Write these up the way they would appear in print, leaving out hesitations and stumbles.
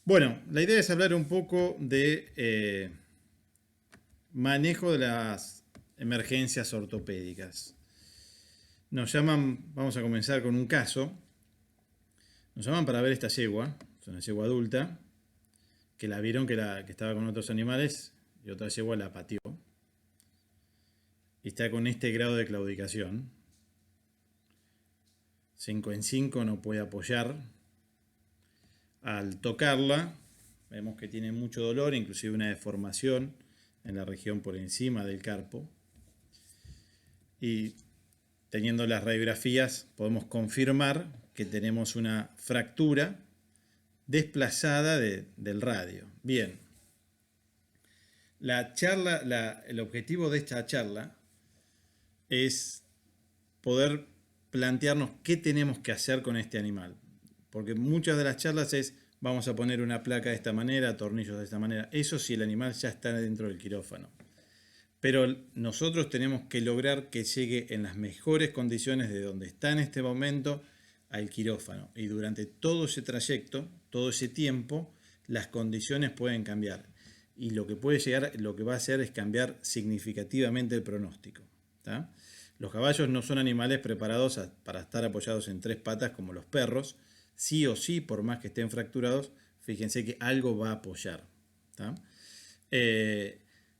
Bueno, la idea es hablar un poco de manejo de las emergencias ortopédicas. Nos llaman, vamos a comenzar con un caso. Nos llaman para ver esta yegua, es una yegua adulta, que la vieron que estaba con otros animales y otra yegua la pateó. Y está con este grado de claudicación. 5 en 5 no puede apoyar. Al tocarla, vemos que tiene mucho dolor, inclusive una deformación en la región por encima del carpo. Y teniendo las radiografías podemos confirmar que tenemos una fractura desplazada del radio. Bien, el objetivo de esta charla es poder plantearnos qué tenemos que hacer con este animal. Porque muchas de las charlas es, vamos a poner una placa de esta manera, tornillos de esta manera. Eso si el animal ya está dentro del quirófano. Pero nosotros tenemos que lograr que llegue en las mejores condiciones de donde está en este momento al quirófano. Y durante todo ese trayecto, todo ese tiempo, las condiciones pueden cambiar. Y lo que puede llegar, lo que va a hacer es cambiar significativamente el pronóstico. ¿Tá? Los caballos no son animales preparados para estar apoyados en 3 patas como los perros. Sí o sí, por más que estén fracturados, fíjense que algo va a apoyar. ¿Tá?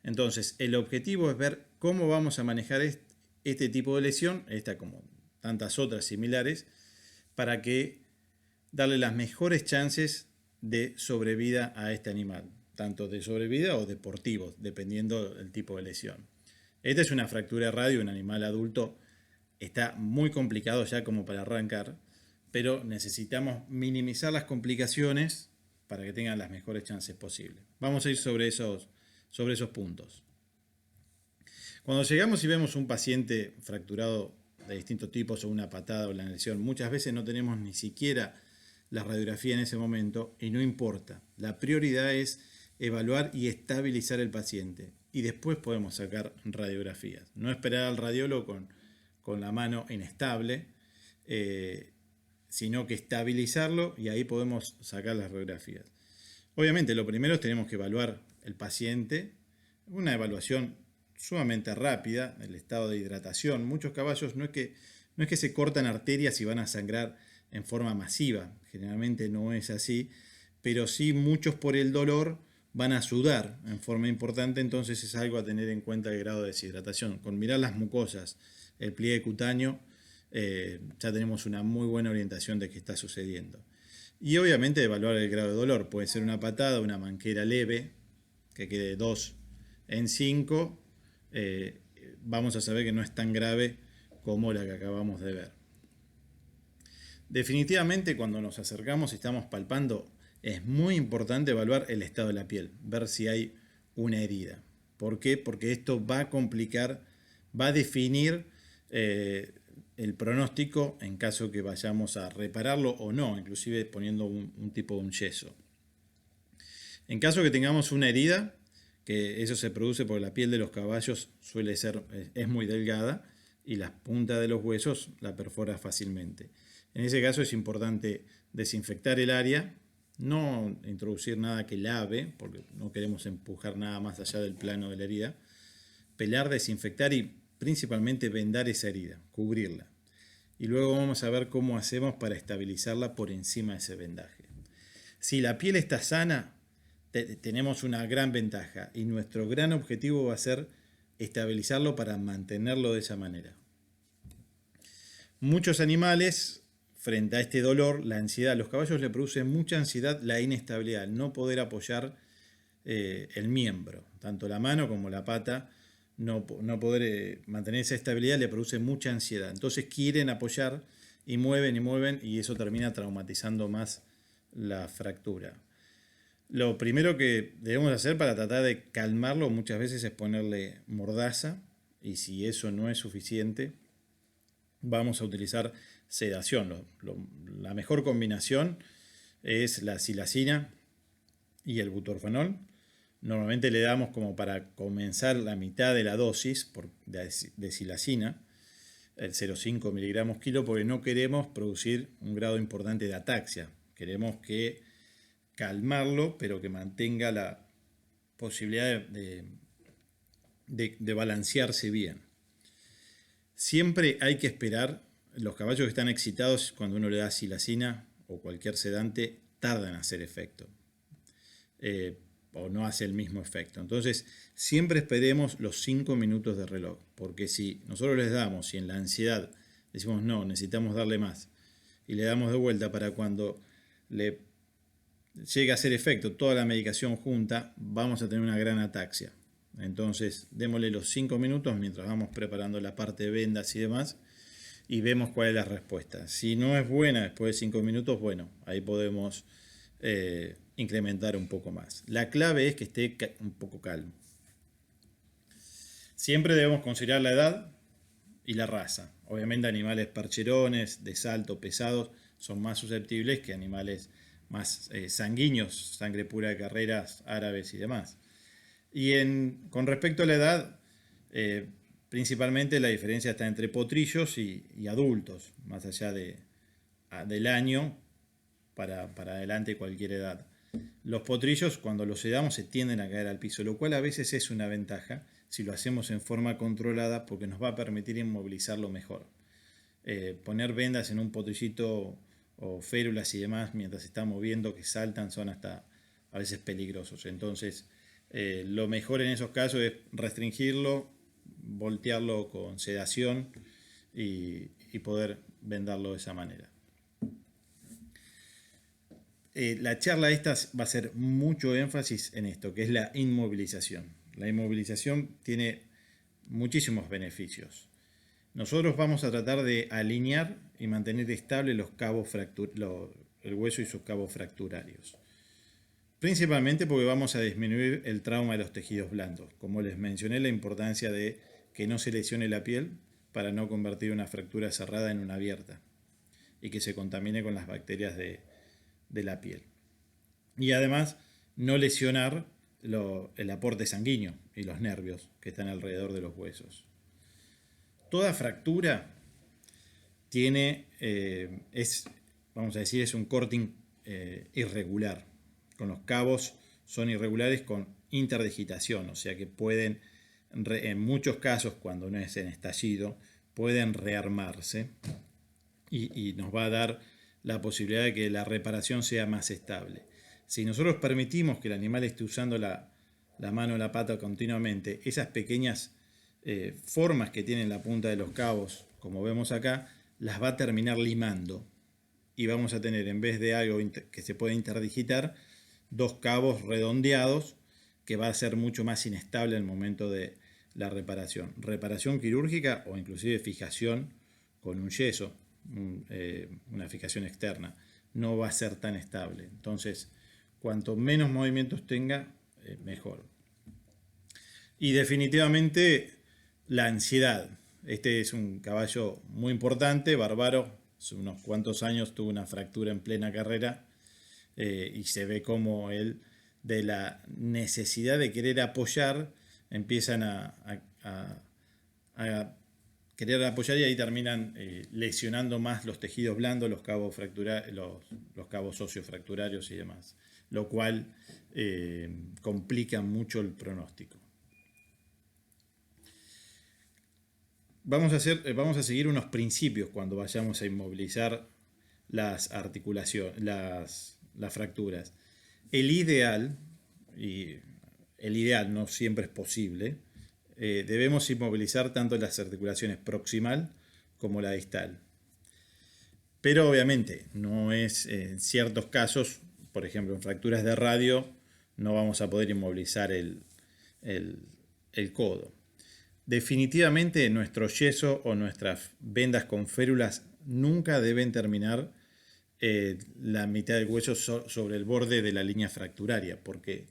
Entonces, el objetivo es ver cómo vamos a manejar este tipo de lesión, esta como tantas otras similares, para que darle las mejores chances de sobrevida a este animal, tanto de sobrevida o deportivo, dependiendo del tipo de lesión. Esta es una fractura de radio, un animal adulto está muy complicado ya como para arrancar, pero necesitamos minimizar las complicaciones para que tengan las mejores chances posibles. Vamos a ir sobre esos puntos. Cuando llegamos y vemos un paciente fracturado de distintos tipos o una patada o la lesión, muchas veces no tenemos ni siquiera la radiografía en ese momento y no importa. La prioridad es evaluar y estabilizar el paciente y después podemos sacar radiografías. No esperar al radiólogo con la mano inestable, sino que estabilizarlo y ahí podemos sacar las radiografías. Obviamente lo primero es tenemos que evaluar el paciente, una evaluación sumamente rápida, el estado de hidratación. Muchos caballos no es que se cortan arterias y van a sangrar en forma masiva, generalmente no es así, pero sí muchos por el dolor van a sudar en forma importante, entonces es algo a tener en cuenta el grado de deshidratación. Con mirar las mucosas, el pliegue cutáneo, ya tenemos una muy buena orientación de qué está sucediendo. Y obviamente evaluar el grado de dolor, puede ser una patada, una manquera leve, que quede 2 en 5, vamos a saber que no es tan grave como la que acabamos de ver. Definitivamente cuando nos acercamos y estamos palpando, es muy importante evaluar el estado de la piel, ver si hay una herida. ¿Por qué? Porque esto va a complicar, va a definir el pronóstico en caso que vayamos a repararlo o no, inclusive poniendo un tipo de un yeso. En caso que tengamos una herida, que eso se produce porque la piel de los caballos es muy delgada y las puntas de los huesos la perfora fácilmente. En ese caso es importante desinfectar el área, no introducir nada que lave, porque no queremos empujar nada más allá del plano de la herida. Pelar, desinfectar y principalmente vendar esa herida, cubrirla. Y luego vamos a ver cómo hacemos para estabilizarla por encima de ese vendaje. Si la piel está sana, tenemos una gran ventaja y nuestro gran objetivo va a ser estabilizarlo para mantenerlo de esa manera. Muchos animales, frente a este dolor, la ansiedad, a los caballos le produce mucha ansiedad la inestabilidad, el no poder apoyar el miembro, tanto la mano como la pata, no poder mantener esa estabilidad le produce mucha ansiedad. Entonces quieren apoyar y mueven y eso termina traumatizando más la fractura. Lo primero que debemos hacer para tratar de calmarlo muchas veces es ponerle mordaza y si eso no es suficiente vamos a utilizar sedación. La mejor combinación es la silacina y el butorfanol. Normalmente le damos como para comenzar la mitad de la dosis de silacina, el 0,5 mg/kg, porque no queremos producir un grado importante de ataxia. Queremos que calmarlo, pero que mantenga la posibilidad de balancearse bien. Siempre hay que esperar. Los caballos que están excitados, cuando uno le da silacina o cualquier sedante, tardan en hacer efecto. O no hace el mismo efecto. Entonces, siempre esperemos los 5 minutos de reloj. Porque si nosotros les damos y en la ansiedad decimos no, necesitamos darle más, y le damos de vuelta para cuando le llegue a hacer efecto toda la medicación junta, vamos a tener una gran ataxia. Entonces, démosle los 5 minutos mientras vamos preparando la parte de vendas y demás, y vemos cuál es la respuesta. Si no es buena después de 5 minutos, bueno, ahí podemos incrementar un poco más. La clave es que esté un poco calmo. Siempre debemos considerar la edad y la raza. Obviamente animales percherones, de salto, pesados, son más susceptibles que animales más sanguíneos, sangre pura de carreras, árabes y demás. Y con respecto a la edad, principalmente la diferencia está entre potrillos y adultos, más allá del año para adelante cualquier edad. Los potrillos, cuando los sedamos, se tienden a caer al piso, lo cual a veces es una ventaja si lo hacemos en forma controlada, porque nos va a permitir inmovilizarlo mejor. Poner vendas en un potrillito o férulas y demás mientras se está moviendo, que saltan, son hasta a veces peligrosos. Entonces, lo mejor en esos casos es restringirlo, voltearlo con sedación y poder vendarlo de esa manera. La charla esta va a hacer mucho énfasis en esto, que es la inmovilización. La inmovilización tiene muchísimos beneficios. Nosotros vamos a tratar de alinear y mantener estable el hueso y sus cabos fracturarios. Principalmente porque vamos a disminuir el trauma de los tejidos blandos. Como les mencioné, la importancia de que no se lesione la piel para no convertir una fractura cerrada en una abierta y que se contamine con las bacterias de la piel. Y además, no lesionar el aporte sanguíneo y los nervios que están alrededor de los huesos. Toda fractura vamos a decir, es un corte irregular. Con los cabos son irregulares con interdigitación, o sea que pueden, en muchos casos, cuando no es en estallido, pueden rearmarse y nos va a dar la posibilidad de que la reparación sea más estable. Si nosotros permitimos que el animal esté usando la mano o la pata continuamente, esas pequeñas formas que tienen la punta de los cabos, como vemos acá, las va a terminar limando. Y vamos a tener, en vez de algo que se puede interdigitar, dos cabos redondeados que va a ser mucho más inestable en el momento de la reparación. Reparación quirúrgica o inclusive fijación con un yeso, una fijación externa, no va a ser tan estable. Entonces, cuanto menos movimientos tenga, mejor. Y definitivamente la ansiedad. Este es un caballo muy importante, Bárbaro. Hace unos cuantos años tuvo una fractura en plena carrera y se ve como él, de la necesidad de querer apoyar, empiezan a querer apoyar y ahí terminan lesionando más los tejidos blandos, los cabos sociofracturarios y demás, lo cual complica mucho el pronóstico. Vamos a seguir unos principios cuando vayamos a inmovilizar las articulaciones, las fracturas. El ideal no siempre es posible, debemos inmovilizar tanto las articulaciones proximal como la distal. Pero obviamente no es en ciertos casos, por ejemplo en fracturas de radio, no vamos a poder inmovilizar el codo. Definitivamente nuestro yeso o nuestras vendas con férulas nunca deben terminar la mitad del hueso sobre el borde de la línea fracturaria, porque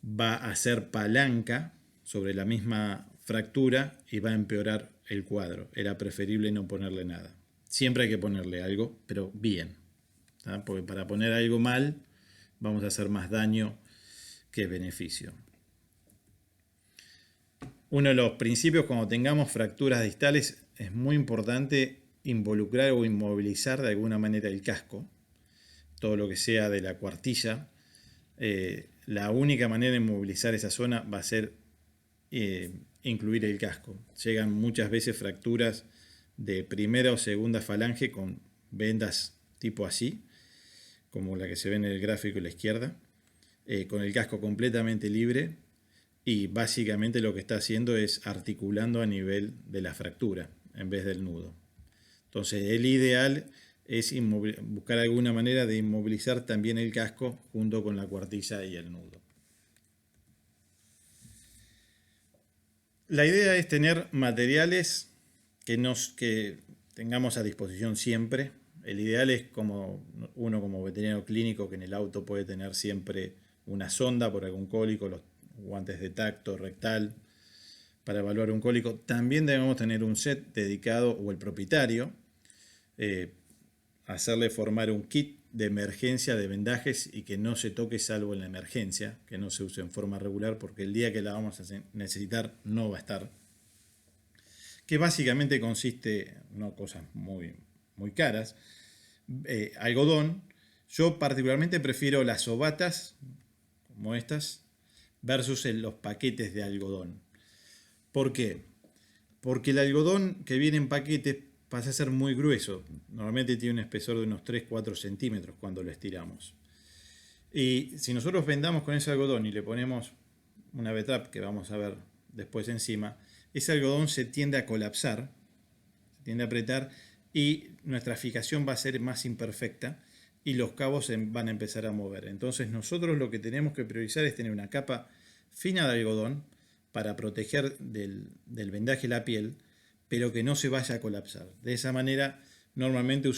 va a ser palanca sobre la misma fractura y va a empeorar el cuadro. Era preferible no ponerle nada. Siempre hay que ponerle algo, pero bien, ¿tá? Porque para poner algo mal vamos a hacer más daño que beneficio. Uno de los principios cuando tengamos fracturas distales es muy importante involucrar o inmovilizar de alguna manera el casco, todo lo que sea de la cuartilla, la única manera de inmovilizar esa zona va a ser incluir el casco. Llegan muchas veces fracturas de primera o segunda falange con vendas tipo así, como la que se ve en el gráfico a la izquierda, con el casco completamente libre, y básicamente lo que está haciendo es articulando a nivel de la fractura en vez del nudo. Entonces el ideal es buscar alguna manera de inmovilizar también el casco junto con la cuartilla y el nudo. La idea es tener materiales que tengamos a disposición siempre. El ideal es como veterinario clínico, que en el auto puede tener siempre una sonda por algún cólico, los guantes de tacto rectal para evaluar un cólico. También debemos tener un set dedicado, o el propietario, hacerle formar un kit de emergencia de vendajes y que no se toque salvo en la emergencia, que no se use en forma regular porque el día que la vamos a necesitar no va a estar. Que básicamente consiste, no cosas muy caras, algodón. Yo particularmente prefiero las obatas, como estas, versus los paquetes de algodón. ¿Por qué? Porque el algodón que viene en paquetes pasa a ser muy grueso. Normalmente tiene un espesor de unos 3-4 centímetros cuando lo estiramos. Y si nosotros vendamos con ese algodón y le ponemos una V-Trap, que vamos a ver después encima, ese algodón se tiende a colapsar, se tiende a apretar, y nuestra fijación va a ser más imperfecta y los cabos van a empezar a mover. Entonces nosotros lo que tenemos que priorizar es tener una capa fina de algodón para proteger del vendaje la piel, pero que no se vaya a colapsar. De esa manera normalmente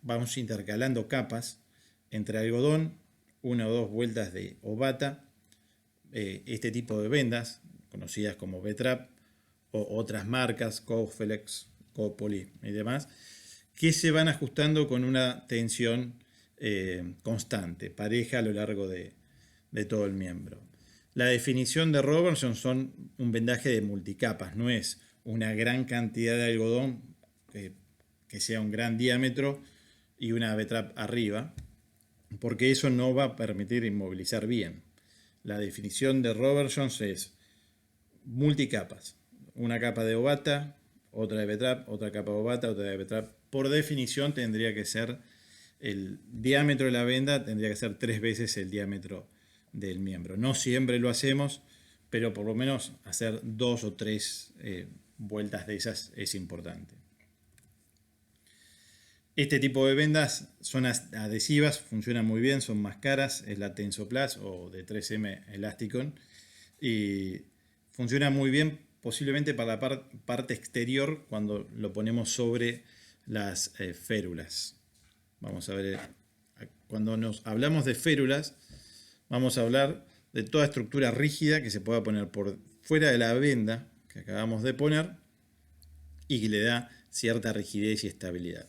vamos intercalando capas entre algodón, una o dos vueltas de Obata, este tipo de vendas, conocidas como V-Trap, o otras marcas, Coflex, Copoly y demás, que se van ajustando con una tensión constante, pareja a lo largo de todo el miembro. La definición de Robertson son un vendaje de multicapas, no es una gran cantidad de algodón que sea un gran diámetro y una V-Trap arriba, porque eso no va a permitir inmovilizar bien. La definición de Robertson es multicapas, una capa de Obata, otra de V-Trap, otra capa de Obata, otra de V-Trap. Por definición tendría que ser el diámetro de la venda, tendría que ser 3 veces el diámetro del miembro. No siempre lo hacemos, pero por lo menos hacer 2 o 3 vueltas de esas es importante. Este tipo de vendas son adhesivas, funcionan muy bien, son más caras, es la Tensoplast o de 3M Elasticon, y funciona muy bien posiblemente para la parte exterior cuando lo ponemos sobre las férulas. Vamos a ver, cuando nos hablamos de férulas, vamos a hablar de toda estructura rígida que se pueda poner por fuera de la venda que acabamos de poner y que le da cierta rigidez y estabilidad.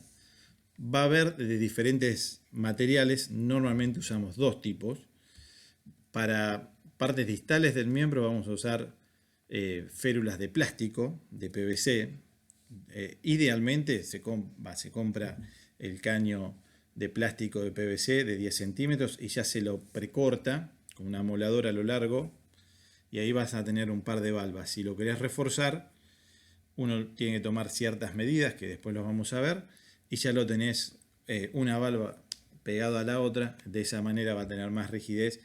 Va a haber de diferentes materiales, normalmente usamos dos tipos. Para partes distales del miembro vamos a usar férulas de plástico, de PVC. Idealmente se compra el caño de plástico de PVC de 10 centímetros y ya se lo precorta con una amoladora a lo largo, y ahí vas a tener un par de valvas. Si lo querés reforzar, uno tiene que tomar ciertas medidas que después los vamos a ver, y ya lo tenés una valva pegada a la otra. De esa manera va a tener más rigidez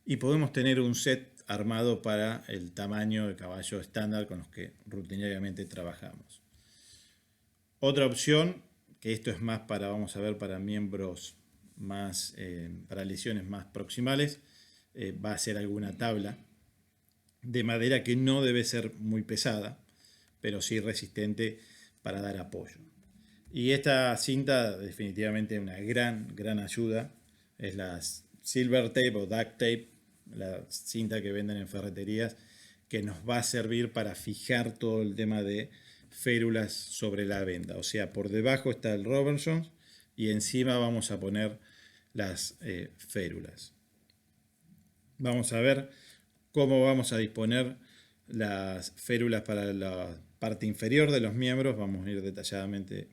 y podemos tener un set armado para el tamaño de caballo estándar con los que rutinariamente trabajamos. Otra opción, que esto es más para, vamos a ver, para miembros más, para lesiones más proximales, va a ser alguna tabla de madera que no debe ser muy pesada, pero sí resistente para dar apoyo. Y esta cinta definitivamente una gran ayuda. Es la Silver Tape o Duct Tape, la cinta que venden en ferreterías, que nos va a servir para fijar todo el tema de férulas sobre la venda. O sea, por debajo está el Robertson y encima vamos a poner las férulas. Vamos a ver cómo vamos a disponer las férulas para la parte inferior de los miembros. Vamos a ir detalladamente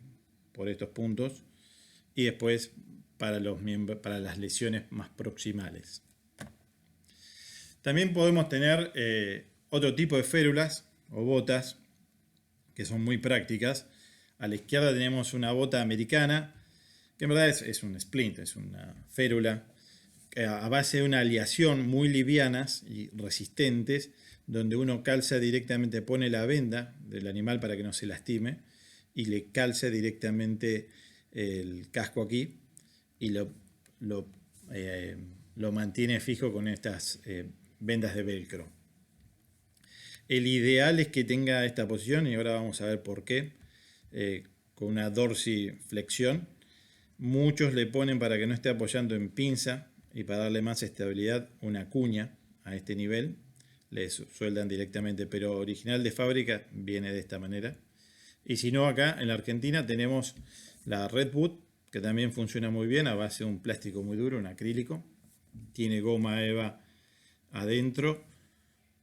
por estos puntos, y después para las lesiones más proximales. También podemos tener otro tipo de férulas o botas que son muy prácticas. A la izquierda tenemos una bota americana, que en verdad es un splint, es una férula a base de una aleación muy livianas y resistentes, donde uno calza directamente, pone la venda del animal para que no se lastime y le calza directamente el casco aquí y lo, lo mantiene fijo con estas vendas de velcro. El ideal es que tenga esta posición y ahora vamos a ver por qué, con una dorsiflexión. Muchos le ponen, para que no esté apoyando en pinza y para darle más estabilidad, una cuña a este nivel. Le sueldan directamente, pero original de fábrica viene de esta manera. Y si no, acá en la Argentina tenemos la Redwood, que también funciona muy bien a base de un plástico muy duro, un acrílico. Tiene goma eva adentro,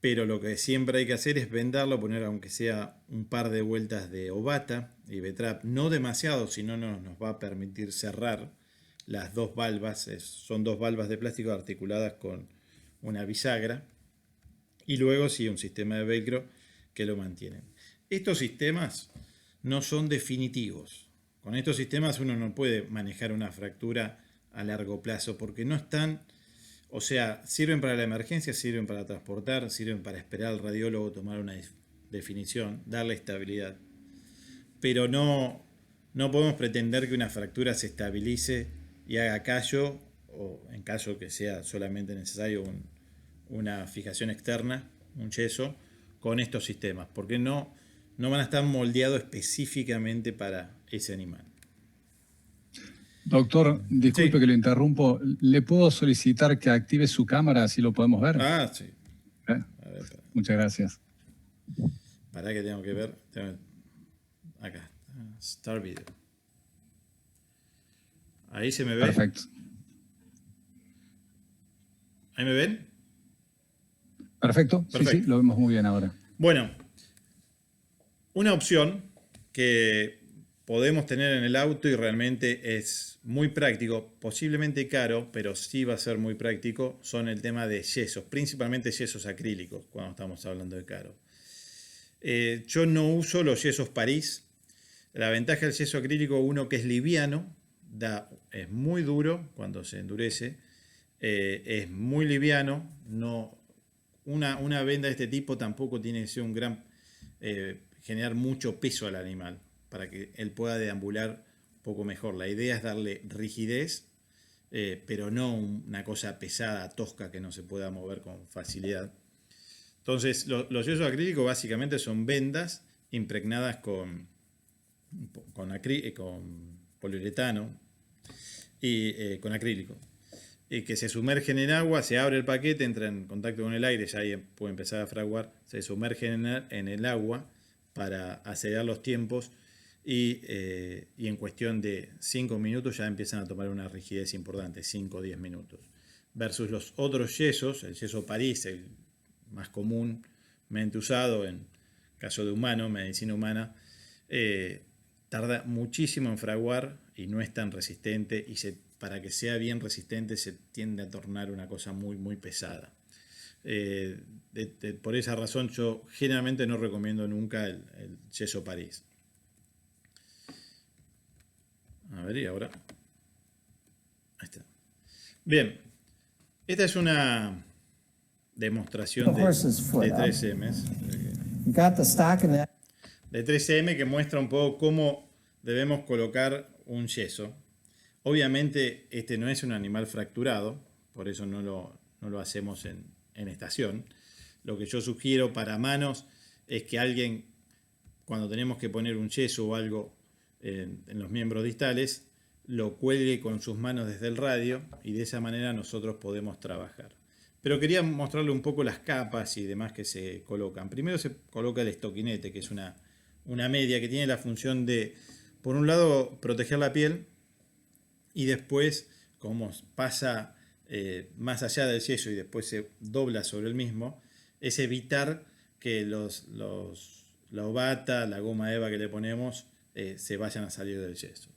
pero lo que siempre hay que hacer es vendarlo, poner aunque sea un par de vueltas de Ovata y V-Trap, no demasiado, si no nos va a permitir cerrar las dos valvas. Son dos valvas de plástico articuladas con una bisagra, y luego sí un sistema de velcro que lo mantienen. Estos sistemas no son definitivos. Con estos sistemas uno no puede manejar una fractura a largo plazo porque no están, o sea, sirven para la emergencia, sirven para transportar, sirven para esperar al radiólogo tomar una definición, darle estabilidad. Pero no podemos pretender que una fractura se estabilice y haga callo, o en caso que sea solamente necesario una fijación externa, un yeso, con estos sistemas, porque no van a estar moldeados específicamente para ese animal. Doctor, disculpe Sí. que lo interrumpo. ¿Le puedo solicitar que active su cámara así lo podemos ver? Ah, sí. ¿Eh? A ver, Muchas gracias. para que tengo que ver. Acá, Start Video. Ahí se me ve. Perfecto. ¿Ahí me ven? Perfecto. Perfecto. Sí, lo vemos muy bien ahora. Bueno, una opción que podemos tener en el auto y realmente es muy práctico, posiblemente caro, pero sí va a ser muy práctico, son el tema de yesos, principalmente yesos acrílicos cuando estamos hablando de caro. Yo no uso los yesos París. La ventaja del yeso acrílico, uno, que es liviano, es muy duro cuando se endurece, es muy liviano, una venda de este tipo tampoco tiene que ser un gran generar mucho peso al animal para que él pueda deambular un poco mejor. La idea es darle rigidez, pero no una cosa pesada, tosca, que no se pueda mover con facilidad. Entonces, los yesos acrílicos básicamente son vendas impregnadas con poliuretano y con acrílico, y que se sumergen en agua, se abre el paquete, entra en contacto con el aire, ya ahí puede empezar a fraguar, se sumergen en el agua para acelerar los tiempos y en cuestión de 5 minutos ya empiezan a tomar una rigidez importante, 5 o 10 minutos. Versus los otros yesos, el yeso París, el más comúnmente usado en caso de humano, medicina humana, tarda muchísimo en fraguar y no es tan resistente, y para que sea bien resistente se tiende a tornar una cosa muy, muy pesada. Por esa razón yo generalmente no recomiendo nunca el yeso París. A ver, y ahora. Ahí está. Bien, esta es una demostración de 3M. De 3M que muestra un poco cómo debemos colocar un yeso. Obviamente este no es un animal fracturado, por eso no lo hacemos en estación. Lo que yo sugiero para manos es que alguien, cuando tenemos que poner un yeso o algo en los miembros distales, lo cuelgue con sus manos desde el radio y de esa manera nosotros podemos trabajar. Pero quería mostrarle un poco las capas y demás que se colocan. Primero se coloca el estoquinete, que es una media que tiene la función de, por un lado, proteger la piel, y después, como pasa más allá del yeso y después se dobla sobre el mismo, es evitar que la ovata, la goma eva que le ponemos, se vayan a salir del yeso.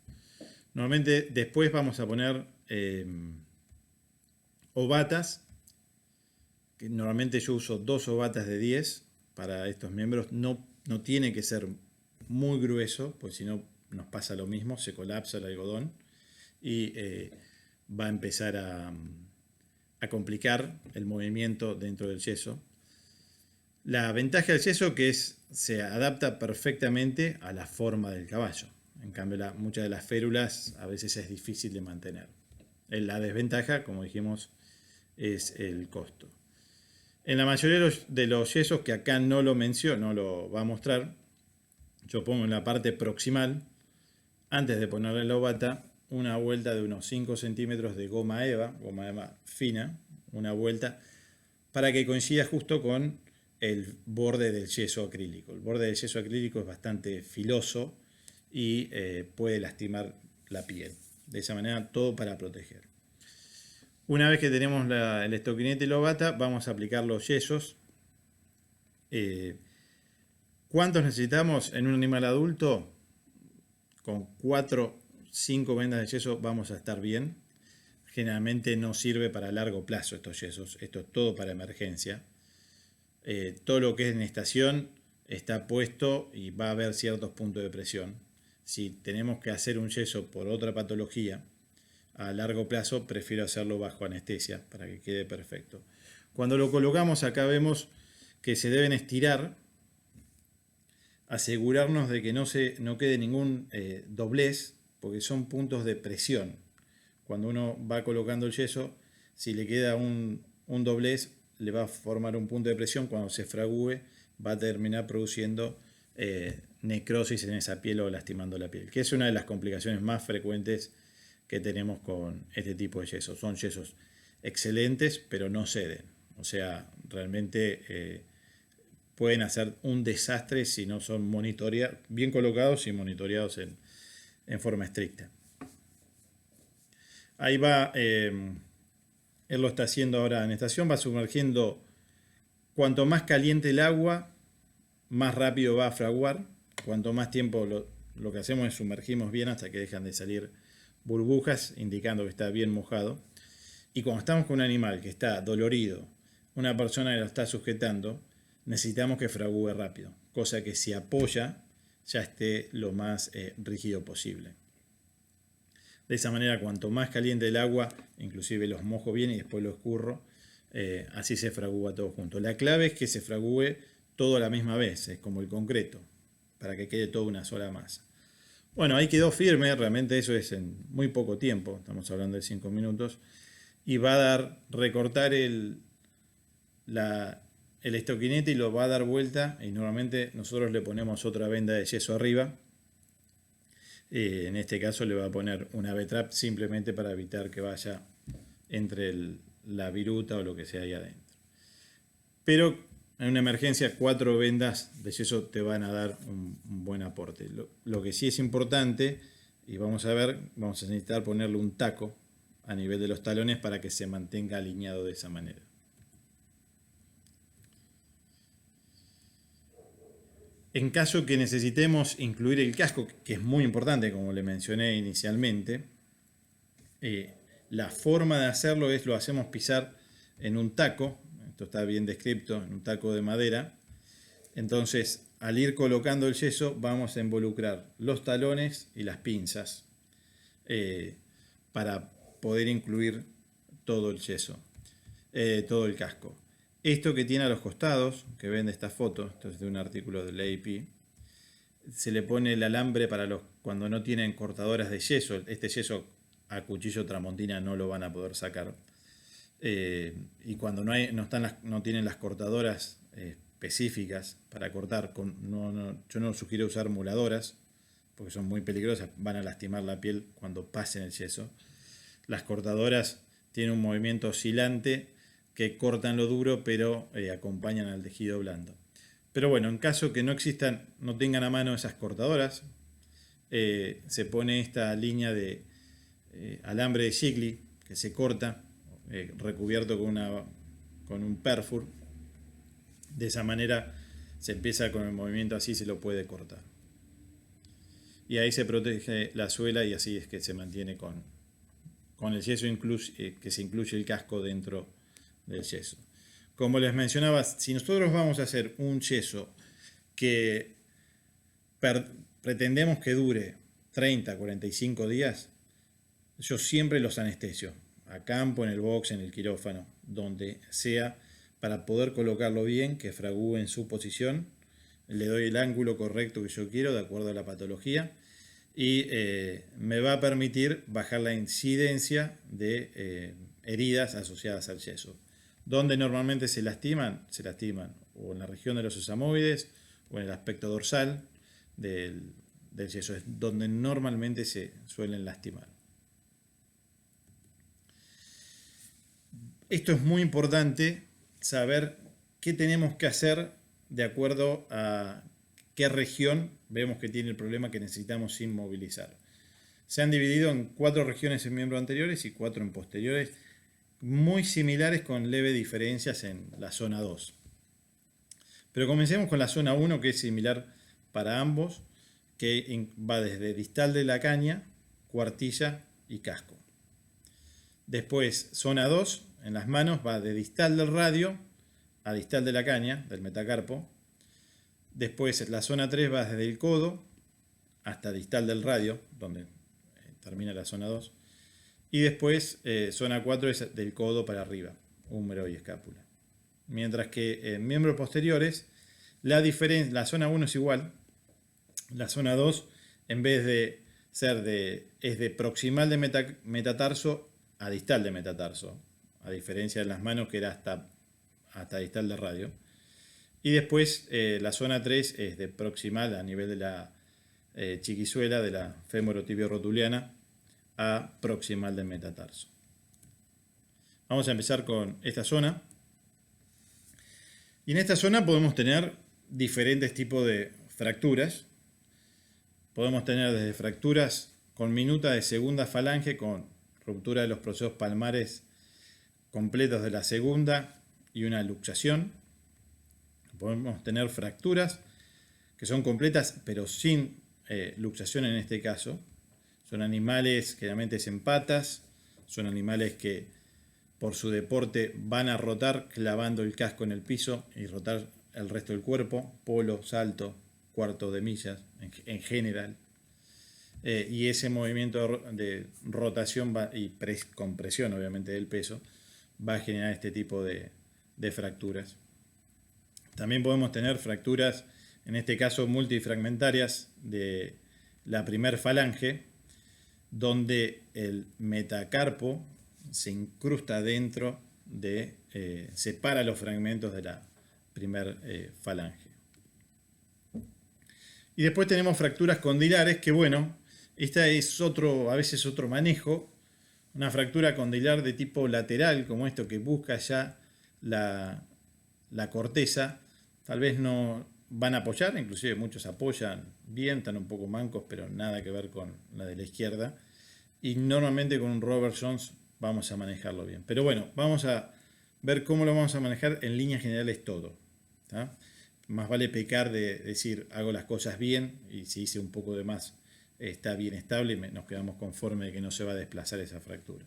Normalmente después vamos a poner ovatas que normalmente yo uso 2 ovatas de 10 para estos miembros. No tiene que ser muy grueso, pues si no nos pasa lo mismo, se colapsa el algodón y va a empezar a complicar el movimiento dentro del yeso. La ventaja del yeso que se adapta perfectamente a la forma del caballo. En cambio, muchas de las férulas a veces es difícil de mantener. La desventaja, como dijimos, es el costo. En la mayoría de los yesos, que acá no lo menciono, no lo va a mostrar, yo pongo en la parte proximal, antes de ponerle la ovata, una vuelta de unos 5 centímetros de goma eva fina, una vuelta, para que coincida justo con el borde del yeso acrílico. El borde del yeso acrílico es bastante filoso y puede lastimar la piel. De esa manera, todo para proteger. Una vez que tenemos el estoquinete y la ovata, vamos a aplicar los yesos. ¿Cuántos necesitamos en un animal adulto? Con 4 5 vendas de yeso vamos a estar bien. Generalmente no sirve para largo plazo estos yesos. Esto es todo para emergencia. Todo lo que es en estación está puesto y va a haber ciertos puntos de presión. Si tenemos que hacer un yeso por otra patología a largo plazo, prefiero hacerlo bajo anestesia para que quede perfecto. Cuando lo colocamos acá vemos que se deben estirar, asegurarnos de que no quede ningún doblez, porque son puntos de presión. Cuando uno va colocando el yeso, si le queda un doblez, le va a formar un punto de presión. Cuando se fragúe, va a terminar produciendo necrosis en esa piel o lastimando la piel, que es una de las complicaciones más frecuentes que tenemos con este tipo de yesos. Son yesos excelentes, pero no ceden. O sea, realmente pueden hacer un desastre si no son bien colocados y monitoreados en forma estricta. Ahí va, él lo está haciendo ahora en estación, va sumergiendo. Cuanto más caliente el agua, más rápido va a fraguar. Cuanto más tiempo lo que hacemos es sumergimos bien hasta que dejan de salir burbujas, indicando que está bien mojado. Y cuando estamos con un animal que está dolorido, una persona que lo está sujetando, necesitamos que fragúe rápido, cosa que si apoya ya esté lo más rígido posible. De esa manera, cuanto más caliente el agua, inclusive los mojo bien y después los escurro, así se fragúa todo junto. La clave es que se fragúe todo a la misma vez, es como el concreto, para que quede toda una sola masa. Bueno, ahí quedó firme, realmente eso es en muy poco tiempo, estamos hablando de 5 minutos, y va a recortar el estoquinete y lo va a dar vuelta, y normalmente nosotros le ponemos otra venda de yeso arriba. En este caso le va a poner una V-trap simplemente para evitar que vaya entre la viruta o lo que sea ahí adentro. Pero en una emergencia 4 vendas de yeso te van a dar un buen aporte. Lo que sí es importante, y vamos a necesitar ponerle un taco a nivel de los talones para que se mantenga alineado de esa manera. En caso que necesitemos incluir el casco, que es muy importante, como le mencioné inicialmente, la forma de hacerlo lo hacemos pisar en un taco, esto está bien descrito, en un taco de madera. Entonces, al ir colocando el yeso, vamos a involucrar los talones y las pinzas para poder incluir todo el yeso, todo el casco. Esto que tiene a los costados, que ven de esta foto, esto es de un artículo del AP, se le pone el alambre para cuando no tienen cortadoras de yeso. Este yeso a cuchillo tramontina no lo van a poder sacar. Y cuando no tienen las cortadoras específicas para cortar, yo no sugiero usar moladoras, porque son muy peligrosas, van a lastimar la piel cuando pasen el yeso. Las cortadoras tienen un movimiento oscilante que cortan lo duro, pero acompañan al tejido blando. Pero bueno, en caso que no tengan a mano esas cortadoras, se pone esta línea de alambre de Shigley que se corta, recubierto con un perfur. De esa manera se empieza con el movimiento, así se lo puede cortar. Y ahí se protege la suela y así es que se mantiene con el yeso, que se incluye el casco dentro del yeso. como les mencionaba, si nosotros vamos a hacer un yeso que pretendemos que dure 30, 45 días, yo siempre los anestesio, a campo, en el box, en el quirófano, donde sea, para poder colocarlo bien, que fragúe en su posición, le doy el ángulo correcto que yo quiero, de acuerdo a la patología, y me va a permitir bajar la incidencia de heridas asociadas al yeso. Donde normalmente se lastiman o en la región de los sesamoides o en el aspecto dorsal del yeso, es donde normalmente se suelen lastimar. Esto es muy importante, saber qué tenemos que hacer de acuerdo a qué región vemos que tiene el problema que necesitamos inmovilizar. Se han dividido en 4 regiones en miembros anteriores y 4 en posteriores, muy similares con leves diferencias en la zona 2. Pero comencemos con la zona 1, que es similar para ambos, que va desde distal de la caña, cuartilla y casco. Después, zona 2, en las manos, va de distal del radio a distal de la caña, del metacarpo. Después, la zona 3 va desde el codo hasta distal del radio, donde termina la zona 2. Y después, zona 4 es del codo para arriba, húmero y escápula. Mientras que en miembros posteriores, la zona 1 es igual. La zona 2, en vez de ser es de proximal de metatarso a distal de metatarso, a diferencia de las manos que era hasta distal de radio. Y después la zona 3 es de proximal a nivel de la chiquizuela, de la fémoro-tibio-rotuliana, a proximal del metatarso. Vamos a empezar con esta zona. Y en esta zona podemos tener diferentes tipos de fracturas. Podemos tener desde fracturas con minuta de segunda falange, con ruptura de los procesos palmares completos de la segunda y una luxación. Podemos tener fracturas que son completas pero sin luxación en este caso. Son animales generalmente en patas, son animales que por su deporte van a rotar clavando el casco en el piso y rotar el resto del cuerpo, polo, salto, cuarto de millas en general. Y ese movimiento de rotación y compresión obviamente del peso va a generar este tipo de fracturas. También podemos tener fracturas, en este caso multifragmentarias, de la primer falange, donde el metacarpo se incrusta dentro separa los fragmentos de la primer falange. Y después tenemos fracturas condilares, que bueno, esta es a veces otro manejo. Una fractura condilar de tipo lateral, como esto que busca ya la corteza, tal vez no van a apoyar, inclusive muchos apoyan bien, están un poco mancos, pero nada que ver con la de la izquierda. Y normalmente con un Robert Jones vamos a manejarlo bien. Pero bueno, vamos a ver cómo lo vamos a manejar en líneas generales todo. ¿Tá? Más vale pecar de decir hago las cosas bien y si hice un poco de más está bien estable y nos quedamos conformes de que no se va a desplazar esa fractura.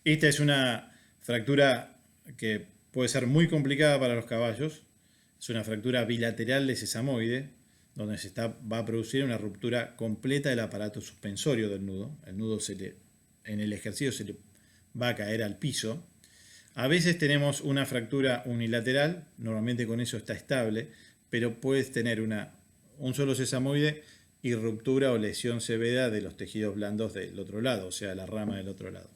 Esta es una fractura que puede ser muy complicada para los caballos. Es una fractura bilateral de sesamoide, donde va a producir una ruptura completa del aparato suspensorio del nudo. El nudo en el ejercicio se le va a caer al piso. A veces tenemos una fractura unilateral, normalmente con eso está estable, pero puedes tener un solo sesamoide y ruptura o lesión severa de los tejidos blandos del otro lado, o sea, la rama del otro lado.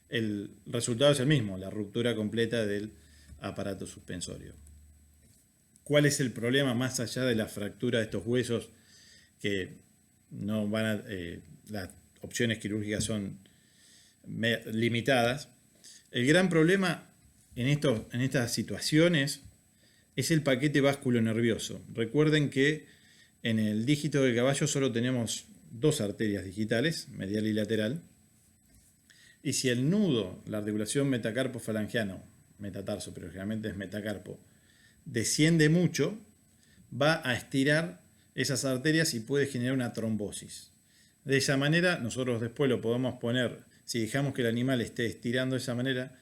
El resultado es el mismo, la ruptura completa del aparato suspensorio. ¿Cuál es el problema más allá de la fractura de estos huesos que no van las opciones quirúrgicas son limitadas? El gran problema en estas situaciones es el paquete vasculonervioso. Recuerden que en el dígito del caballo solo tenemos 2 arterias digitales, medial y lateral. Y si el nudo, la articulación metacarpo-falangiano, metatarso, pero generalmente es metacarpo, desciende mucho, va a estirar esas arterias y puede generar una trombosis. De esa manera, nosotros después lo podemos poner, si dejamos que el animal esté estirando de esa manera,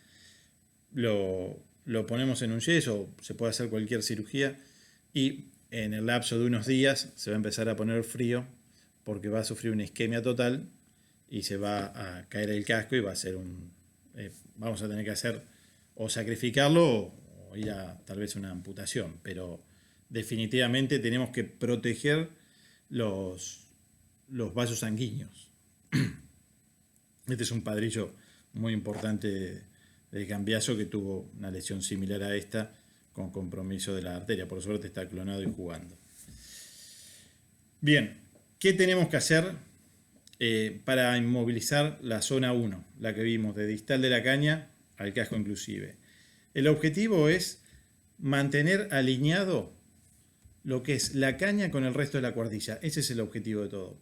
lo ponemos en un yeso, se puede hacer cualquier cirugía y en el lapso de unos días se va a empezar a poner frío porque va a sufrir una isquemia total y se va a caer el casco y va a ser vamos a tener que hacer o sacrificarlo o ir a tal vez una amputación, pero definitivamente tenemos que proteger los vasos sanguíneos. Este es un padrillo muy importante de Cambiaso que tuvo una lesión similar a esta con compromiso de la arteria. Por suerte está clonado y jugando. Bien, ¿qué tenemos que hacer para inmovilizar la zona 1? La que vimos de distal de la caña al casco inclusive. El objetivo es mantener alineado lo que es la caña con el resto de la cuartilla. Ese es el objetivo de todo.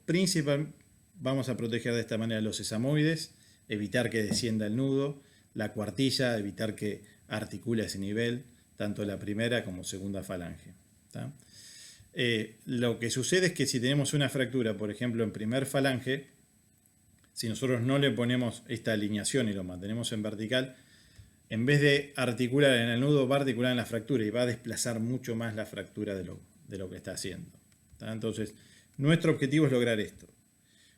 Vamos a proteger de esta manera los sesamoides, evitar que descienda el nudo, la cuartilla, evitar que articule a ese nivel, tanto la primera como segunda falange. Lo que sucede es que si tenemos una fractura, por ejemplo, en primer falange, si nosotros no le ponemos esta alineación y lo mantenemos en vertical, en vez de articular en el nudo, va a articular en la fractura y va a desplazar mucho más la fractura de lo que está haciendo. Entonces, nuestro objetivo es lograr esto.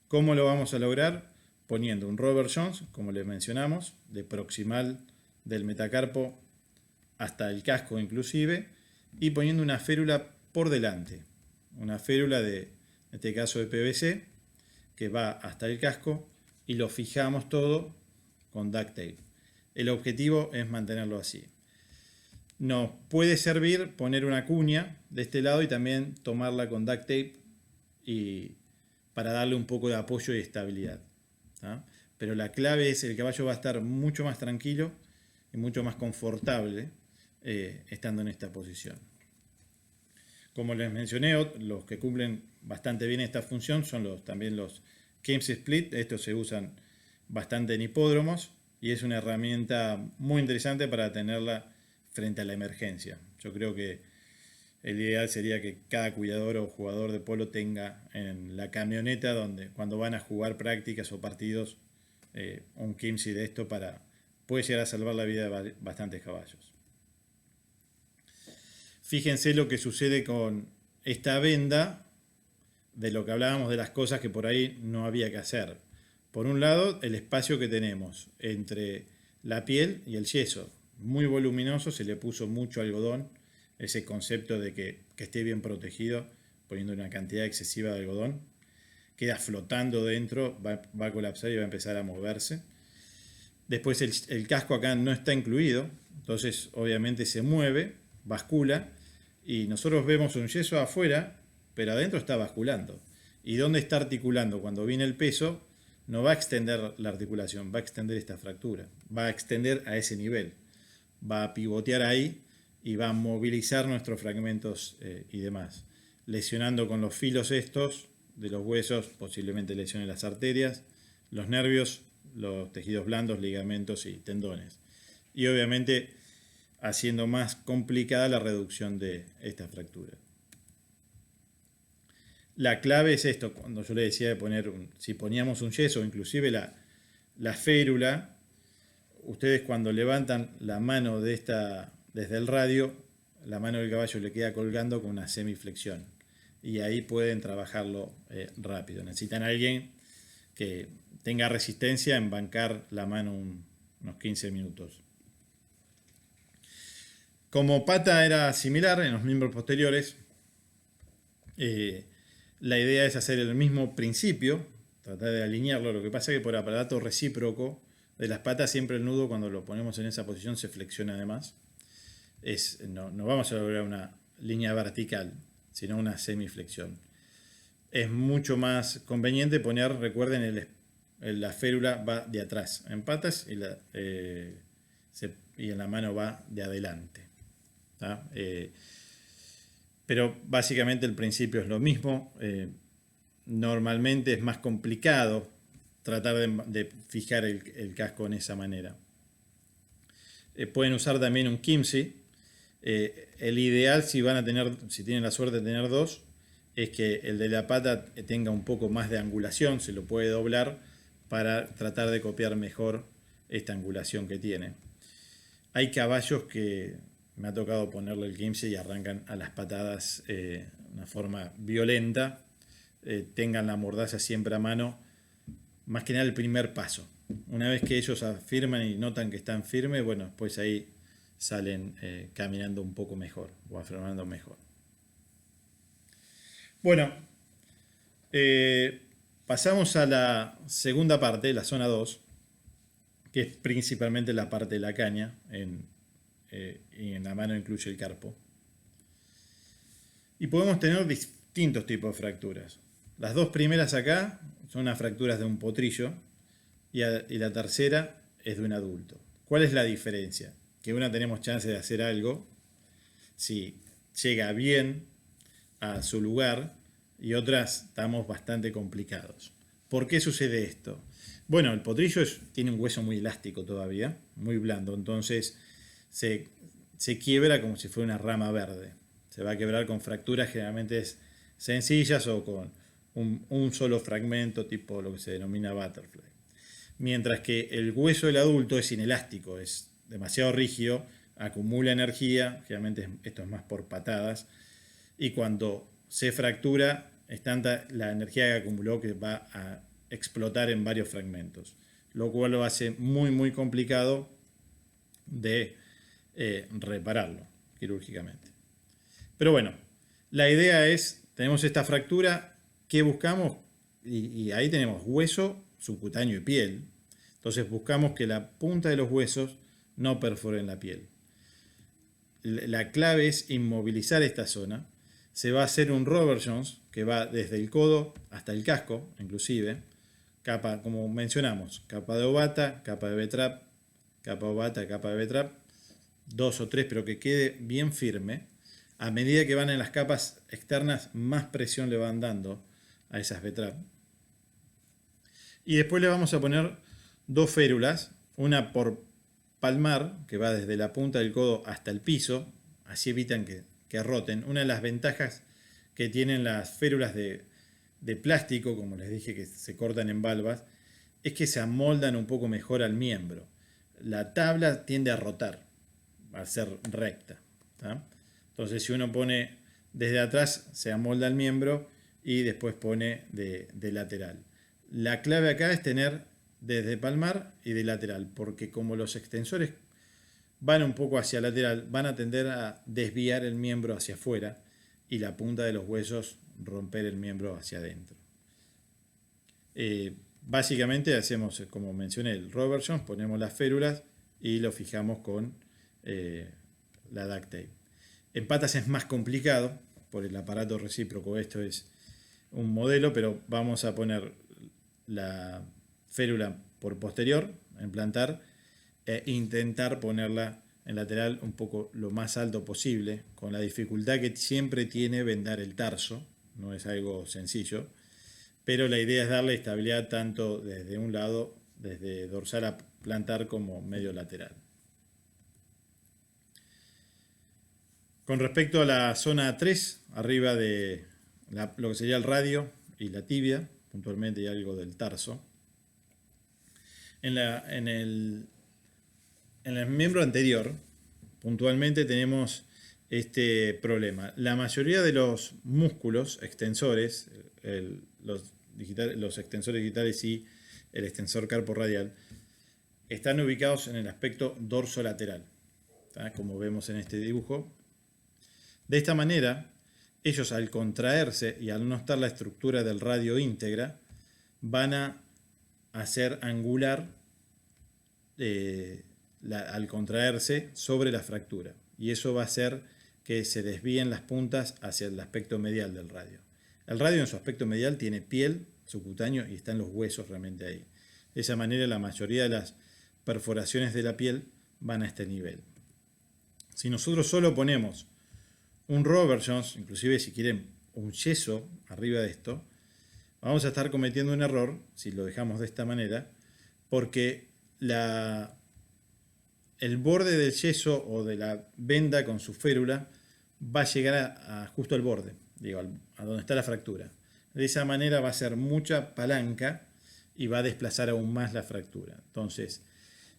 ¿Cómo lo vamos a lograr? Poniendo un Robert Jones, como les mencionamos, de proximal del metacarpo hasta el casco inclusive, y poniendo una férula por delante. Una férula en este caso de PVC, que va hasta el casco y lo fijamos todo con duct tape. El objetivo es mantenerlo así. Nos puede servir poner una cuña de este lado y también tomarla con duct tape para darle un poco de apoyo y estabilidad. Pero la clave es el caballo va a estar mucho más tranquilo y mucho más confortable estando en esta posición. Como les mencioné, los que cumplen bastante bien esta función son también los Kemp's Split. Estos se usan bastante en hipódromos y es una herramienta muy interesante para tenerla frente a la emergencia. Yo creo que el ideal sería que cada cuidador o jugador de polo tenga en la camioneta donde cuando van a jugar prácticas o partidos un Kemp's de esto puede llegar a salvar la vida de bastantes caballos. Fíjense lo que sucede con esta venda, de lo que hablábamos de las cosas que por ahí no había que hacer. Por un lado, el espacio que tenemos entre la piel y el yeso, muy voluminoso, se le puso mucho algodón, ese concepto de que esté bien protegido, poniendo una cantidad excesiva de algodón, queda flotando dentro, va a colapsar y va a empezar a moverse. Después el casco acá no está incluido, entonces obviamente se mueve, bascula, y nosotros vemos un yeso afuera, pero adentro está basculando. ¿Y dónde está articulando? Cuando viene el peso, no va a extender la articulación, va a extender esta fractura, va a extender a ese nivel, va a pivotear ahí y va a movilizar nuestros fragmentos y demás, lesionando con los filos estos de los huesos, posiblemente lesione las arterias, los nervios, los tejidos blandos, ligamentos y tendones. Y obviamente haciendo más complicada la reducción de esta fractura. La clave es esto, cuando yo le decía de poner, si poníamos un yeso, inclusive la férula, ustedes cuando levantan la mano desde el radio, la mano del caballo le queda colgando con una semiflexión. Y ahí pueden trabajarlo rápido. Necesitan a alguien que tenga resistencia en bancar la mano unos 15 minutos. Como pata era similar en los miembros posteriores, la idea es hacer el mismo principio, tratar de alinearlo. Lo que pasa es que por aparato recíproco de las patas siempre el nudo cuando lo ponemos en esa posición se flexiona además. No vamos a lograr una línea vertical, sino una semiflexión. Es mucho más conveniente poner, recuerden, la férula va de atrás en patas y en la mano va de adelante. Pero básicamente el principio es lo mismo. Normalmente es más complicado tratar de fijar el casco en esa manera. Pueden usar también un Kemp's. El ideal, si tienen la suerte de tener dos, es que el de la pata tenga un poco más de angulación, se lo puede doblar para tratar de copiar mejor esta angulación que tiene. Hay caballos que me ha tocado ponerle el 15 y arrancan a las patadas de una forma violenta. Tengan la mordaza siempre a mano. Más que nada el primer paso. Una vez que ellos afirman y notan que están firmes, bueno, después ahí salen caminando un poco mejor o afirmando mejor. Bueno, pasamos a la segunda parte, la zona 2, que es principalmente la parte de la caña, y en la mano incluye el carpo. Y podemos tener distintos tipos de fracturas. Las dos primeras acá son unas fracturas de un potrillo y la tercera es de un adulto. ¿Cuál es la diferencia? Que una tenemos chance de hacer algo si llega bien a su lugar y otras estamos bastante complicados. ¿Por qué sucede esto? Bueno, el potrillo tiene un hueso muy elástico todavía, muy blando, entonces se quiebra como si fuera una rama verde. Se va a quebrar con fracturas generalmente sencillas o con un solo fragmento, tipo lo que se denomina butterfly. Mientras que el hueso del adulto es inelástico, es demasiado rígido, acumula energía, generalmente esto es más por patadas, y cuando se fractura es tanta la energía que acumuló que va a explotar en varios fragmentos, lo cual lo hace muy muy complicado de repararlo quirúrgicamente. Pero bueno, la idea es, tenemos esta fractura, ¿qué buscamos? Y ahí tenemos hueso, subcutáneo y piel. Entonces buscamos que la punta de los huesos no perforen la piel. La clave es inmovilizar esta zona. Se va a hacer un Robert Jones que va desde el codo hasta el casco, inclusive. Capa, como mencionamos, capa de Obata, capa de B-trap, capa de Obata, capa de B-trap. 2 o 3, pero que quede bien firme. A medida que van en las capas externas, más presión le van dando a esas B-trap. Y después le vamos a poner 2 férulas, una por palmar, que va desde la punta del codo hasta el piso, así evitan que roten. Una de las ventajas que tienen las férulas de plástico, como les dije que se cortan en valvas, es que se amoldan un poco mejor al miembro. La tabla tiende a rotar, a ser recta, ¿tá? Entonces si uno pone desde atrás se amolda el miembro y después pone de lateral. La clave acá es tener desde palmar y de lateral, porque como los extensores van un poco hacia lateral, van a tender a desviar el miembro hacia afuera y la punta de los huesos romper el miembro hacia adentro. Básicamente hacemos, como mencioné, el Robert Jones, ponemos las férulas y lo fijamos con la duct tape. En patas es más complicado por el aparato recíproco. Esto es un modelo, pero vamos a poner la férula por posterior, implantar, e intentar ponerla en lateral un poco lo más alto posible, con la dificultad que siempre tiene vendar el tarso. No es algo sencillo, pero la idea es darle estabilidad tanto desde un lado, desde dorsal a plantar, como medio lateral. Con respecto a la zona 3, arriba de lo que sería el radio y la tibia, puntualmente, y algo del tarso. En el miembro anterior, puntualmente, tenemos este problema. La mayoría de los músculos extensores, los extensores digitales y el extensor carpo radial, están ubicados en el aspecto dorsolateral, ¿tá? Como vemos en este dibujo. De esta manera, ellos al contraerse y al no estar la estructura del radio íntegra, van a hacer angular al contraerse sobre la fractura. Y eso va a hacer que se desvíen las puntas hacia el aspecto medial del radio. El radio en su aspecto medial tiene piel, subcutáneo, y están los huesos realmente ahí. De esa manera la mayoría de las perforaciones de la piel van a este nivel. Si nosotros solo ponemos un Robert Jones, inclusive si quieren un yeso arriba de esto, vamos a estar cometiendo un error si lo dejamos de esta manera, porque el borde del yeso o de la venda con su férula va a llegar justo al borde, a donde está la fractura. De esa manera va a ser mucha palanca y va a desplazar aún más la fractura. Entonces,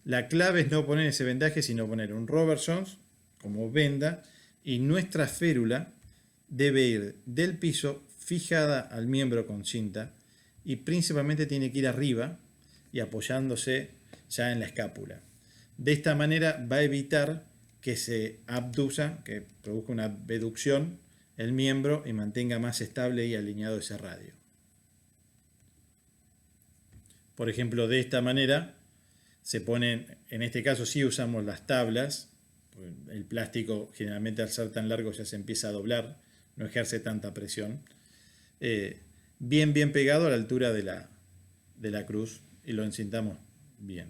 La clave es no poner ese vendaje, sino poner un Robertsons como venda, y nuestra férula debe ir del piso fijada al miembro con cinta y principalmente tiene que ir arriba y apoyándose ya en la escápula. De esta manera va a evitar que se abduza, que produzca una abducción el miembro y mantenga más estable y alineado ese radio. Por ejemplo, de esta manera se ponen, en este caso sí usamos las tablas, el plástico generalmente al ser tan largo ya se empieza a doblar, no ejerce tanta presión, bien pegado a la altura de la cruz y lo encintamos bien.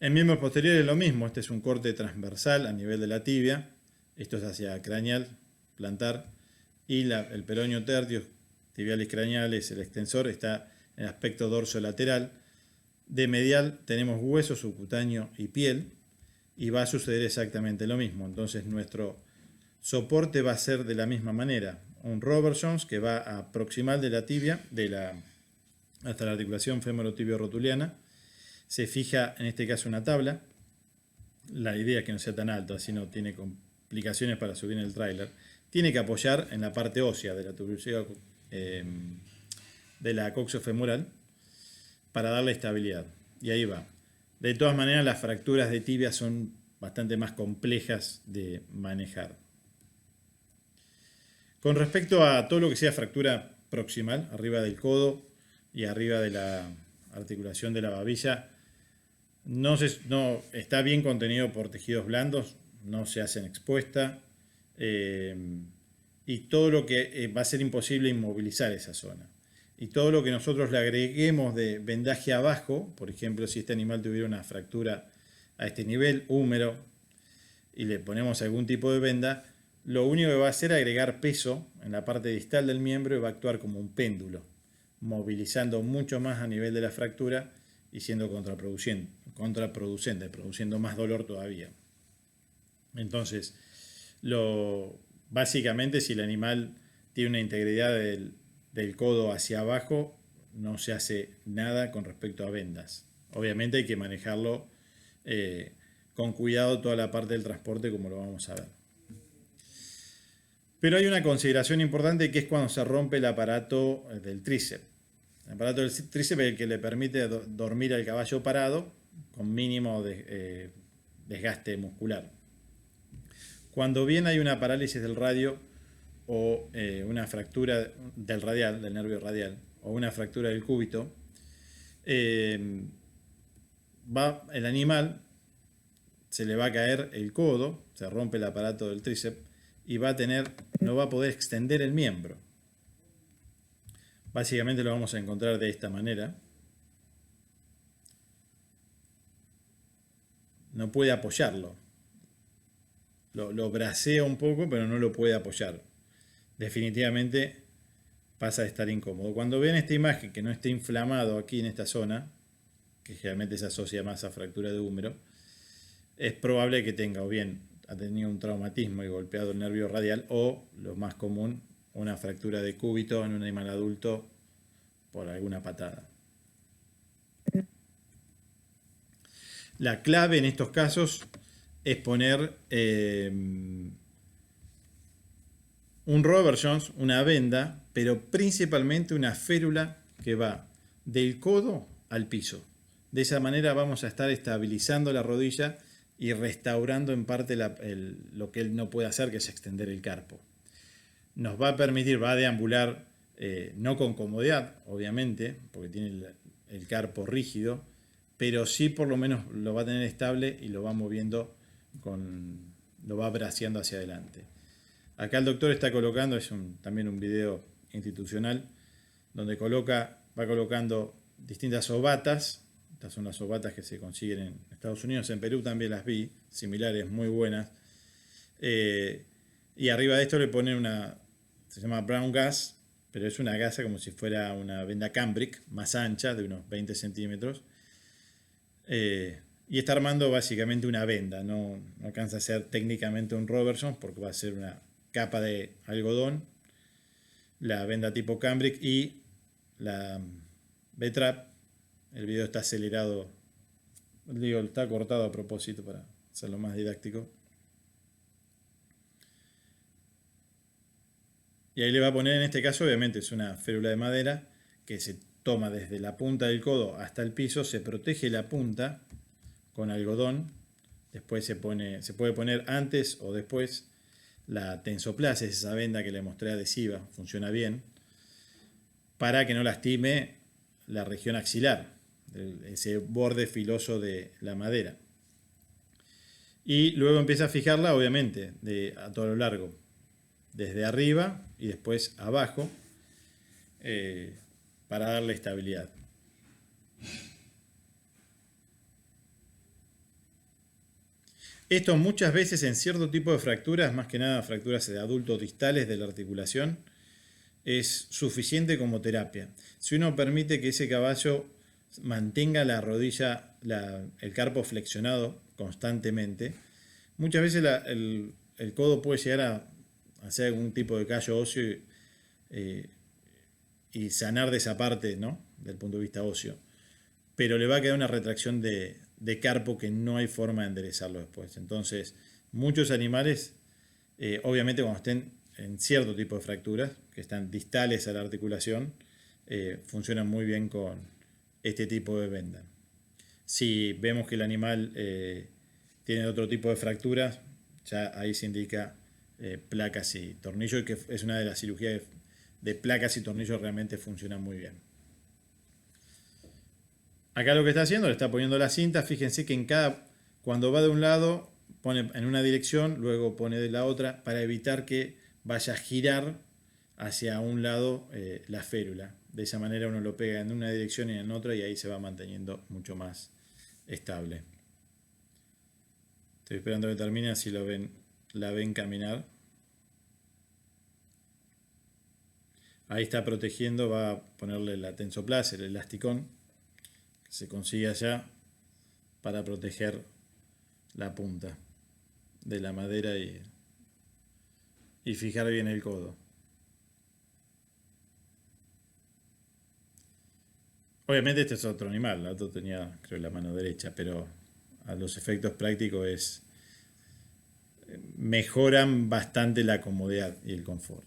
En miembros posteriores lo mismo, este es un corte transversal a nivel de la tibia, esto es hacia craneal, plantar, y el peroneo tertius, tibialis craneales, el extensor, está en aspecto dorso-lateral. De medial tenemos hueso subcutáneo y piel, y va a suceder exactamente lo mismo. Entonces nuestro soporte va a ser de la misma manera. Un Robertsons que va a proximal de la tibia, hasta la articulación femorotibio-rotuliana. Se fija en este caso una tabla. La idea es que no sea tan alto, así no tiene complicaciones para subir en el tráiler. Tiene que apoyar en la parte ósea de la tuberosidad de la coxofemoral para darle estabilidad. Y ahí va. De todas maneras, las fracturas de tibia son bastante más complejas de manejar. Con respecto a todo lo que sea fractura proximal, arriba del codo y arriba de la articulación de la babilla, no está bien contenido por tejidos blandos, no se hacen expuesta, y todo lo que va a ser imposible inmovilizar esa zona. Y todo lo que nosotros le agreguemos de vendaje abajo, por ejemplo, si este animal tuviera una fractura a este nivel, húmero, y le ponemos algún tipo de venda, lo único que va a hacer es agregar peso en la parte distal del miembro y va a actuar como un péndulo, movilizando mucho más a nivel de la fractura y siendo contraproducente, produciendo más dolor todavía. Entonces, básicamente si el animal tiene una integridad del codo hacia abajo, no se hace nada con respecto a vendas. Obviamente hay que manejarlo con cuidado toda la parte del transporte, como lo vamos a ver. Pero hay una consideración importante que es cuando se rompe el aparato del tríceps. El aparato del tríceps es el que le permite dormir al caballo parado con mínimo desgaste muscular. Cuando bien hay una parálisis del radio o una fractura del nervio radial, o una fractura del cúbito, el animal se le va a caer el codo, se rompe el aparato del tríceps y no va a poder extender el miembro. Básicamente lo vamos a encontrar de esta manera. No puede apoyarlo. Lo bracea un poco, pero no lo puede apoyar. Definitivamente pasa a estar incómodo. Cuando ven esta imagen que no esté inflamado aquí en esta zona, que generalmente se asocia más a fractura de húmero, es probable que tenga o bien ha tenido un traumatismo y golpeado el nervio radial, o, lo más común, una fractura de cúbito en un animal adulto por alguna patada. La clave en estos casos es poner un Robertsons, una venda, pero principalmente una férula que va del codo al piso. De esa manera vamos a estar estabilizando la rodilla y restaurando en parte lo que él no puede hacer, que es extender el carpo. Nos va a permitir, va a deambular, no con comodidad, obviamente, porque tiene el carpo rígido, pero sí por lo menos lo va a tener estable y lo va moviendo, lo va braceando hacia adelante. Acá el doctor está colocando, también un video institucional, donde va colocando distintas ovatas. Estas son las ovatas que se consiguen en Estados Unidos. En Perú también las vi, similares, muy buenas. Y arriba de esto le ponen se llama brown gas, pero es una gasa como si fuera una venda cambric, más ancha, de unos 20 centímetros. Y está armando básicamente una venda. No alcanza a ser técnicamente un Robertson porque va a ser una capa de algodón, la venda tipo cambric y la B-trap. El video está acelerado Digo, está cortado a propósito para hacerlo más didáctico. Y ahí le va a poner, en este caso, obviamente es una férula de madera que se toma desde la punta del codo hasta el piso, se protege la punta con algodón, después se puede poner antes o después la tensoplase, esa venda que le mostré adhesiva, funciona bien, para que no lastime la región axilar, ese borde filoso de la madera. Y luego empieza a fijarla, obviamente, a todo lo largo, desde arriba y después abajo, para darle estabilidad. Esto muchas veces en cierto tipo de fracturas, más que nada fracturas de adultos distales de la articulación, es suficiente como terapia. Si uno permite que ese caballo mantenga la rodilla, el carpo flexionado constantemente, muchas veces el codo puede llegar a hacer algún tipo de callo óseo y sanar de esa parte, ¿no? Del punto de vista óseo. Pero le va a quedar una retracción de carpo que no hay forma de enderezarlo después. Entonces, muchos animales, obviamente cuando estén en cierto tipo de fracturas, que están distales a la articulación, funcionan muy bien con este tipo de venda. Si vemos que el animal tiene otro tipo de fracturas, ya ahí se indica placas y tornillos, que es una de las cirugías de placas y tornillos realmente funciona muy bien. Acá lo que está haciendo, le está poniendo la cinta. Fíjense que cuando va de un lado, pone en una dirección, luego pone de la otra, para evitar que vaya a girar hacia un lado la férula. De esa manera uno lo pega en una dirección y en otra y ahí se va manteniendo mucho más estable. Estoy esperando que termine, así la ven caminar. Ahí está protegiendo, va a ponerle la tensoplase, el elasticón, que se consigue allá para proteger la punta de la madera y fijar bien el codo. Obviamente este es otro animal, el otro tenía creo la mano derecha, pero a los efectos prácticos mejoran bastante la comodidad y el confort.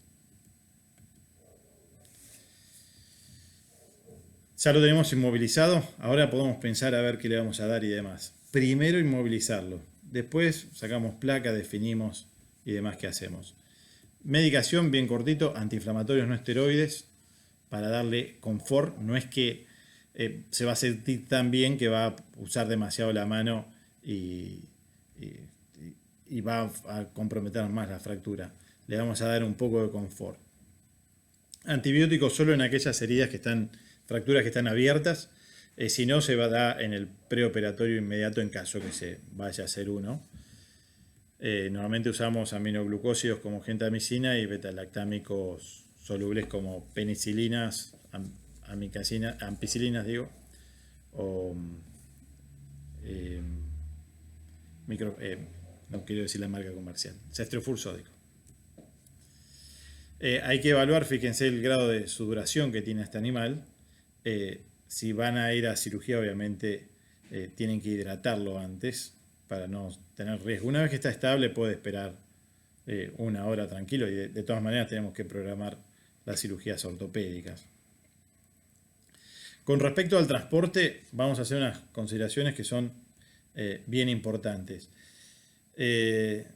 Ya lo tenemos inmovilizado, ahora podemos pensar a ver qué le vamos a dar y demás. Primero inmovilizarlo, después sacamos placa, definimos y demás qué hacemos. Medicación bien cortito, antiinflamatorios no esteroides, para darle confort. No es que se va a sentir tan bien que va a usar demasiado la mano y va a comprometer más la fractura. Le vamos a dar un poco de confort. Antibióticos solo en aquellas heridas fracturas que están abiertas. Si no, se va a dar en el preoperatorio inmediato en caso que se vaya a hacer uno. Normalmente usamos aminoglucósidos como gentamicina y betalactámicos solubles como penicilinas, ampicilinas o no quiero decir la marca comercial, ceftriaxona sódico. Hay que evaluar, fíjense el grado de sudoración que tiene este animal. Si van a ir a cirugía, obviamente tienen que hidratarlo antes para no tener riesgo. Una vez que está estable puede esperar una hora tranquilo y de todas maneras tenemos que programar las cirugías ortopédicas. Con respecto al transporte, vamos a hacer unas consideraciones que son bien importantes. El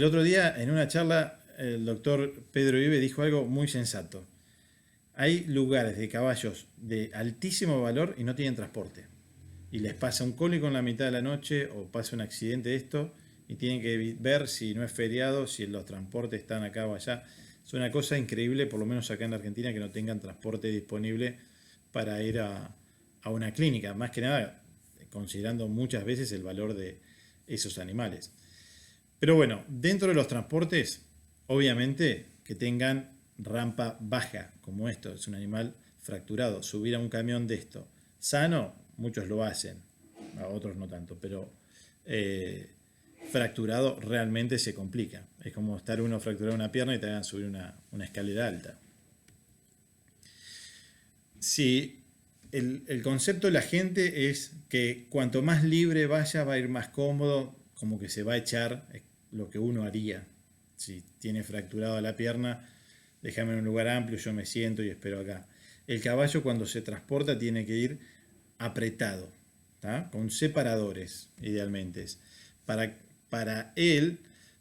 otro día en una charla el doctor Pedro Ibe dijo algo muy sensato. Hay lugares de caballos de altísimo valor y no tienen transporte. Y les pasa un cólico en la mitad de la noche o pasa un accidente de esto y tienen que ver si no es feriado, si los transportes están acá o allá. Es una cosa increíble, por lo menos acá en la Argentina, que no tengan transporte disponible para ir a una clínica. Más que nada, considerando muchas veces el valor de esos animales. Pero bueno, dentro de los transportes, obviamente que tengan rampa baja, como esto, es un animal fracturado. Subir a un camión de esto, sano, muchos lo hacen, a otros no tanto, pero fracturado realmente se complica. Es como estar uno fracturado una pierna y te hagan subir una escalera alta. Si el concepto de la gente es que cuanto más libre vaya, va a ir más cómodo, como que se va a echar lo que uno haría. Si tiene fracturada la pierna, déjame en un lugar amplio, yo me siento y espero acá. El caballo cuando se transporta tiene que ir apretado, ¿tá? Con separadores, idealmente. Para él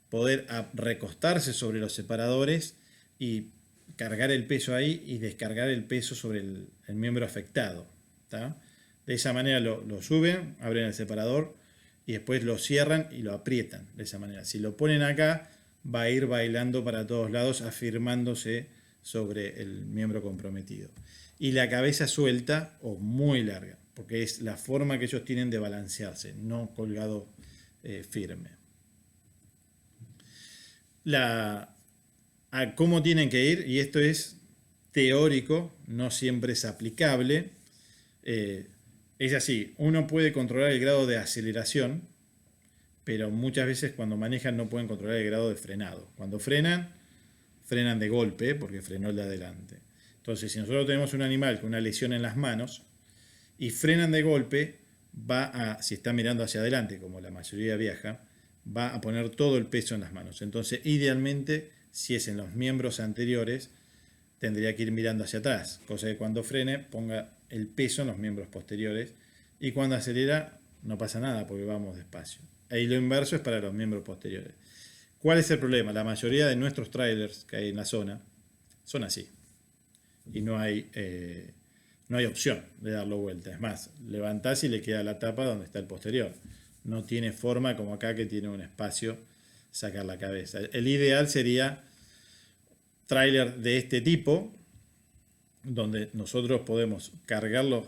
poder recostarse sobre los separadores y cargar el peso ahí y descargar el peso sobre el miembro afectado, ¿tá? De esa manera lo suben, abren el separador y después lo cierran y lo aprietan de esa manera. Si lo ponen acá, va a ir bailando para todos lados, afirmándose sobre el miembro comprometido. Y la cabeza suelta o muy larga, porque es la forma que ellos tienen de balancearse, no colgado firme. A cómo tienen que ir, y esto es teórico, no siempre es aplicable. Es así, uno puede controlar el grado de aceleración, pero muchas veces cuando manejan no pueden controlar el grado de frenado. Cuando frenan de golpe, porque frenó el de adelante. Entonces, si nosotros tenemos un animal con una lesión en las manos y frenan de golpe, si está mirando hacia adelante, como la mayoría viaja, va a poner todo el peso en las manos. Entonces, idealmente, si es en los miembros anteriores, tendría que ir mirando hacia atrás, cosa que cuando frene ponga el peso en los miembros posteriores y cuando acelera no pasa nada porque vamos despacio. Y lo inverso es para los miembros posteriores. ¿Cuál es el problema? La mayoría de nuestros trailers que hay en la zona son así y no hay opción de darlo vuelta. Es más, levantás y le queda la tapa donde está el posterior. No tiene forma como acá que tiene un espacio sacar la cabeza. El ideal sería tráiler de este tipo, donde nosotros podemos cargarlos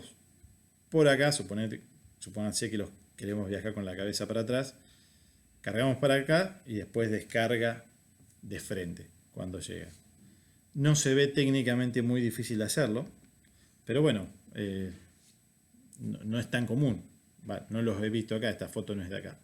por acá, supónganse que los queremos viajar con la cabeza para atrás, cargamos para acá y después descarga de frente cuando llega. No se ve técnicamente muy difícil hacerlo, pero bueno, no es tan común. No los he visto acá, esta foto no es de acá.